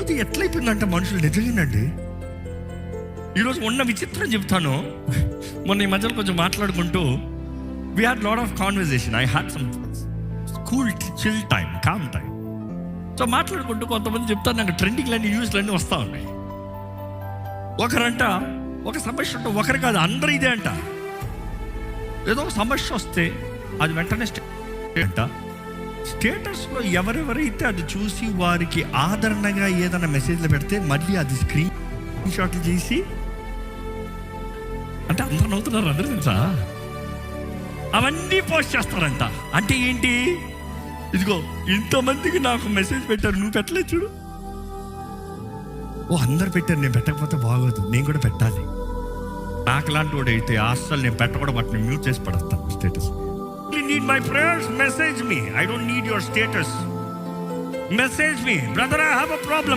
ఈరోజు ఎట్లయిపోయిందంటే మనుషులు నిజంగానండి, ఈరోజు ఉన్న విచిత్రం చెప్తాను. మొన్న ఈ మధ్యలో కొంచెం మాట్లాడుకుంటూ we had lot of conversation. I had some cool chill time, calm time. So మాట్లాడుకుంటూ కొంతమంది చెప్తారు, నాకు ట్రెండింగ్లన్నీ న్యూస్లన్నీ వస్తూ ఉన్నాయి. ఒకరంట ఒక సమస్య ఉంటే ఒకరు కాదు అందరూ ఇదే అంట. ఏదో ఒక సమస్య వస్తే అది వెంటనే అంట స్టేటస్లో ఎవరెవరైతే అది చూసి వారికి ఆదరణగా ఏదైనా మెసేజ్లు పెడితే మళ్ళీ అది స్క్రీన్ షాట్లు చేసి, అంటే అందరూ నవ్వుతున్నారు, అందరూ తెలుసా, అవన్నీ పోస్ట్ చేస్తారంట. అంటే ఏంటి, ఇదిగో ఇంతమందికి నాకు మెసేజ్ పెట్టారు, నువ్వు పెట్టలేదు చూడు. ఓ అందరు పెట్టారు, నేను పెట్టకపోతే బాగోదు, నేను కూడా పెట్టాలి. నాకు లాంటి వాడు అయితే అస్సలు నేను పెట్టకూడదు, వాటిని మ్యూట్ చేసి పడతాను status. You need my prayers, message me. I don't need your status. Message me, brother, I have a problem.